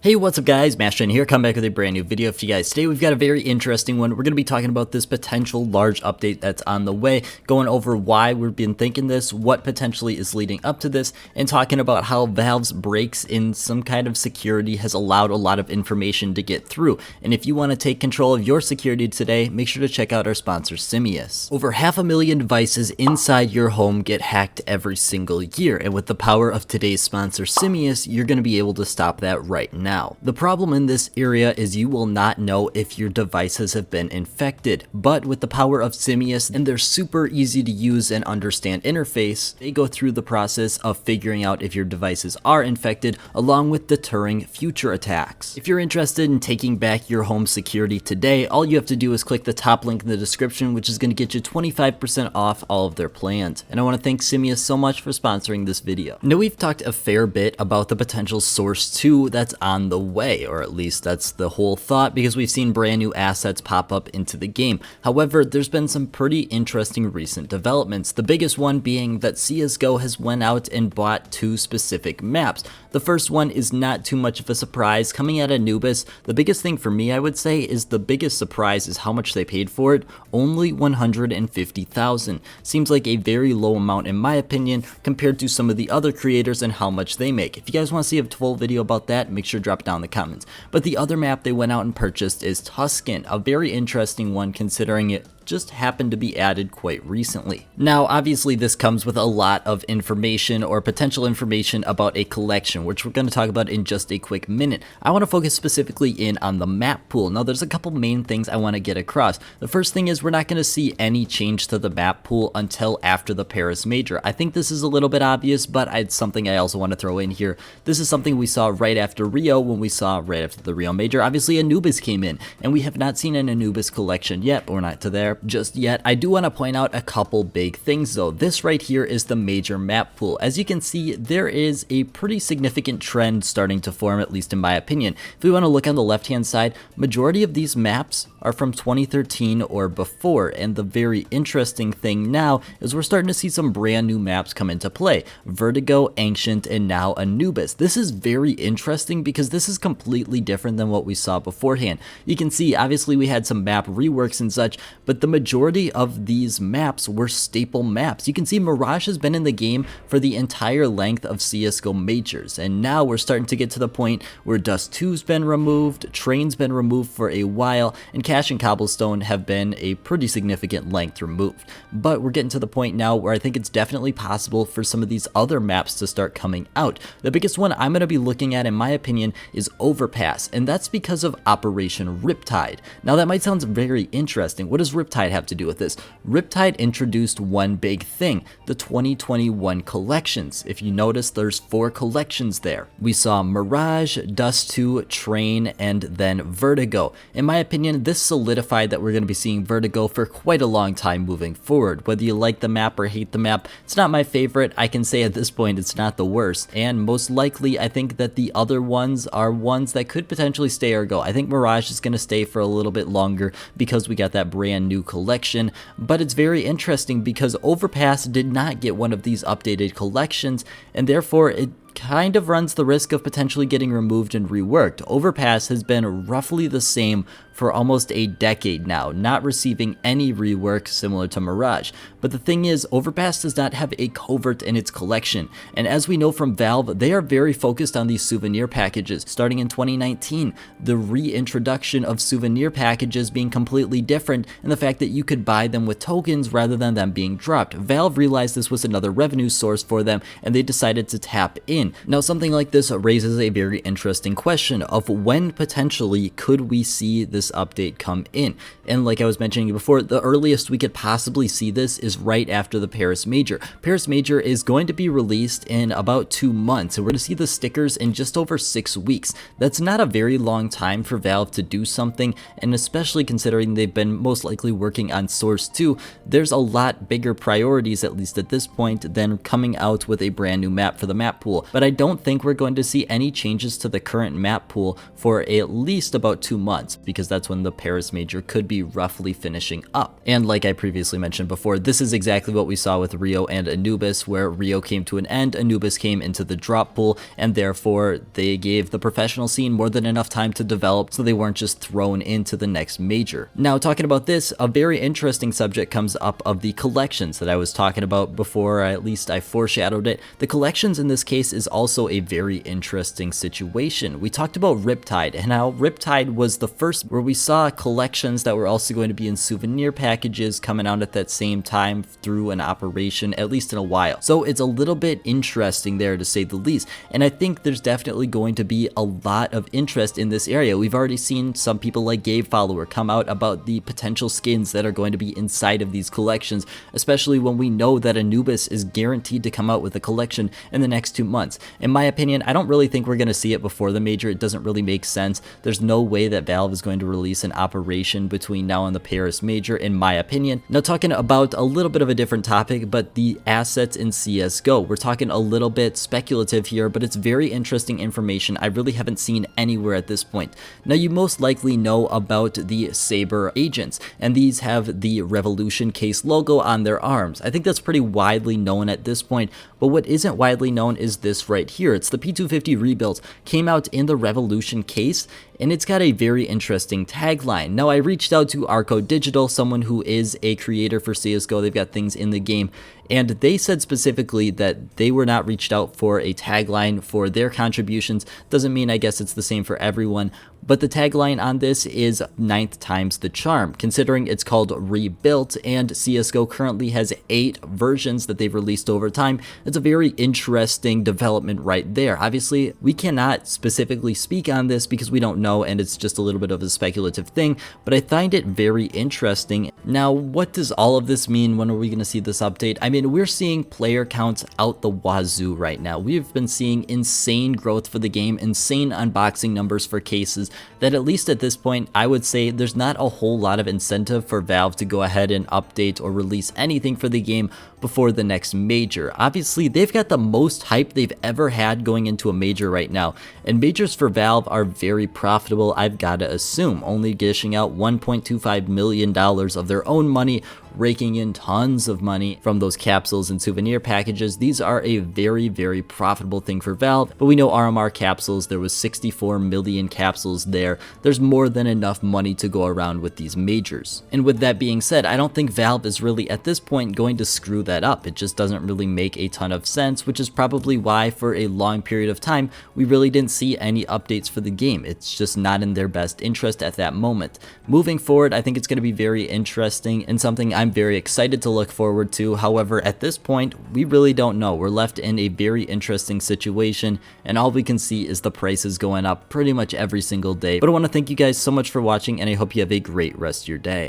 Hey, what's up guys, Mashtrain here, come back with a brand new video for you guys. Today we've got a very interesting one. We're going to be talking about this potential large update that's on the way, going over why we've been thinking this, what potentially is leading up to this, and talking about how Valve's breaks in some kind of security has allowed a lot of information to get through. And if you want to take control of your security today, make sure to check out our sponsor Simius. Over 500,000 devices inside your home get hacked every single year, and with the power of today's sponsor Simius, you're going to be able to stop that right now. The problem in this area is you will not know if your devices have been infected, but with the power of Simius and their super easy to use and understand interface, they go through the process of figuring out if your devices are infected, along with deterring future attacks. If you're interested in taking back your home security today, all you have to do is click the top link in the description, which is going to get you 25% off all of their plans. And I want to thank Simius so much for sponsoring this video. Now, we've talked a fair bit about the potential Source 2 that's on the way, or at least that's the whole thought, because we've seen brand new assets pop up into the game. However, there's been some pretty interesting recent developments, the biggest one being that CSGO has went out and bought two specific maps. The first one is not too much of a surprise, coming out of Anubis. The biggest thing for me, I would say, is the biggest surprise is how much they paid for it. Only 150,000. Seems like a very low amount in my opinion compared to some of the other creators and how much they make. If you guys want to see a full video about that, make sure to drop it down in the comments. But the other map they went out and purchased is Tuscan, a very interesting one considering it just happened to be added quite recently. Now, obviously this comes with a lot of information or potential information about a collection, which we're going to talk about in just a quick minute. I want to focus specifically in on the map pool. Now, there's a couple main things I want to get across. The first thing is we're not going to see any change to the map pool until after the Paris Major. I think this is a little bit obvious, but it's something I also want to throw in here. This is something we saw right after Rio, when we saw right after the Rio Major. Obviously Anubis came in, and we have not seen an Anubis collection yet. We're not to there just yet. I do want to point out a couple big things though. This right here is the major map pool. As you can see, there is a pretty significant trend starting to form, at least in my opinion. If we want to look on the left hand side, majority of these maps are from 2013 or before, and the very interesting thing now is we're starting to see some brand new maps come into play. Vertigo, Ancient, and now Anubis. This is very interesting because this is completely different than what we saw beforehand. You can see obviously we had some map reworks and such, but the majority of these maps were staple maps. You can see Mirage has been in the game for the entire length of CSGO Majors, and now we're starting to get to the point where Dust 2's been removed, Train's been removed for a while, and Cash and Cobblestone have been a pretty significant length removed. But we're getting to the point now where I think it's definitely possible for some of these other maps to start coming out. The biggest one I'm going to be looking at, in my opinion, is Overpass, and that's because of Operation Riptide. Now, that might sound very interesting. What does Riptide have to do with this? Riptide introduced one big thing, the 2021 collections. If you notice, there's 4 collections there. We saw Mirage, Dust 2, Train, and then Vertigo. In my opinion, this solidified that we're going to be seeing Vertigo for quite a long time moving forward. Whether you like the map or hate the map, it's not my favorite. I can say at this point it's not the worst, and most likely I think that the other ones are ones that could potentially stay or go. I think Mirage is going to stay for a little bit longer because we got that brand new collection, but it's very interesting because Overpass did not get one of these updated collections, and therefore it kind of runs the risk of potentially getting removed and reworked. Overpass has been roughly the same for almost a decade now, not receiving any rework similar to Mirage. But the thing is, Overpass does not have a covert in its collection, and as we know from Valve, they are very focused on these souvenir packages. Starting in 2019, the reintroduction of souvenir packages being completely different, and the fact that you could buy them with tokens rather than them being dropped. Valve realized this was another revenue source for them, and they decided to tap in. Now, something like this raises a very interesting question of when potentially could we see this update come in. And like I was mentioning before, the earliest we could possibly see this is right after the Paris Major. Paris Major is going to be released in about 2 months, and we're going to see the stickers in just over 6 weeks. That's not a very long time for Valve to do something, and especially considering they've been most likely working on Source 2, there's a lot bigger priorities, at least at this point, than coming out with a brand new map for the map pool. but I don't think we're going to see any changes to the current map pool for at least about 2 months, because that's when the Paris Major could be roughly finishing up. And like I previously mentioned before, this is exactly what we saw with Rio and Anubis, where Rio came to an end, Anubis came into the drop pool, and therefore they gave the professional scene more than enough time to develop so they weren't just thrown into the next major. Now, talking about this, a very interesting subject comes up of the collections that I was talking about before, or at least I foreshadowed it. The collections in this case is also a very interesting situation. We talked about Riptide and how Riptide was the first where we saw collections that were also going to be in souvenir packages coming out at that same time through an operation, at least in a while. So it's a little bit interesting there, to say the least, and I think there's definitely going to be a lot of interest in this area. We've already seen some people like Gabe Follower come out about the potential skins that are going to be inside of these collections, especially when we know that Anubis is guaranteed to come out with a collection in the next 2 months. In my opinion, I don't really think we're going to see it before the major. It doesn't really make sense. There's no way that Valve is going to release an operation between now and the Paris Major, in my opinion. Now, talking about a little bit of a different topic, but the assets in CSGO. We're talking a little bit speculative here, but it's very interesting information I really haven't seen anywhere at this point. Now, you most likely know about the Saber agents, and these have the Revolution case logo on their arms. I think that's pretty widely known at this point, but what isn't widely known is this right here. It's the P250 rebuild, came out in the Revolution case, and it's got a very interesting tagline. Now, I reached out to Arco Digital, someone who is a creator for CSGO. They've got things in the game, and they said specifically that they were not reached out for a tagline for their contributions. Doesn't mean, I guess, it's the same for everyone, but the tagline on this is 9th times the charm, considering it's called Rebuilt, and CSGO currently has 8 versions that they've released over time. It's a very interesting development right there. Obviously, we cannot specifically speak on this because we don't know, and it's just a little bit of a speculative thing, but I find it very interesting. Now, what does all of this mean? When are we going to see this update? I mean, we're seeing player counts out the wazoo right now. We've been seeing insane growth for the game, insane unboxing numbers for cases, that at least at this point, I would say there's not a whole lot of incentive for Valve to go ahead and update or release anything for the game before the next major. Obviously, they've got the most hype they've ever had going into a major right now, and majors for Valve are very profitable, I've got to assume, only dishing out $1.25 million of their own money, raking in tons of money from those capsules and souvenir packages. These are a very, very profitable thing for Valve, but we know RMR capsules, there was 64 million capsules there. There's more than enough money to go around with these majors. And with that being said, I don't think Valve is really at this point going to screw that up. It just doesn't really make a ton of sense, which is probably why for a long period of time, we really didn't see any updates for the game. It's just not in their best interest at that moment. Moving forward, I think it's going to be very interesting and something I'm very excited to look forward to. However, at this point, we really don't know. We're left in a very interesting situation, and all we can see is the prices going up pretty much every single day. But I want to thank you guys so much for watching, and I hope you have a great rest of your day.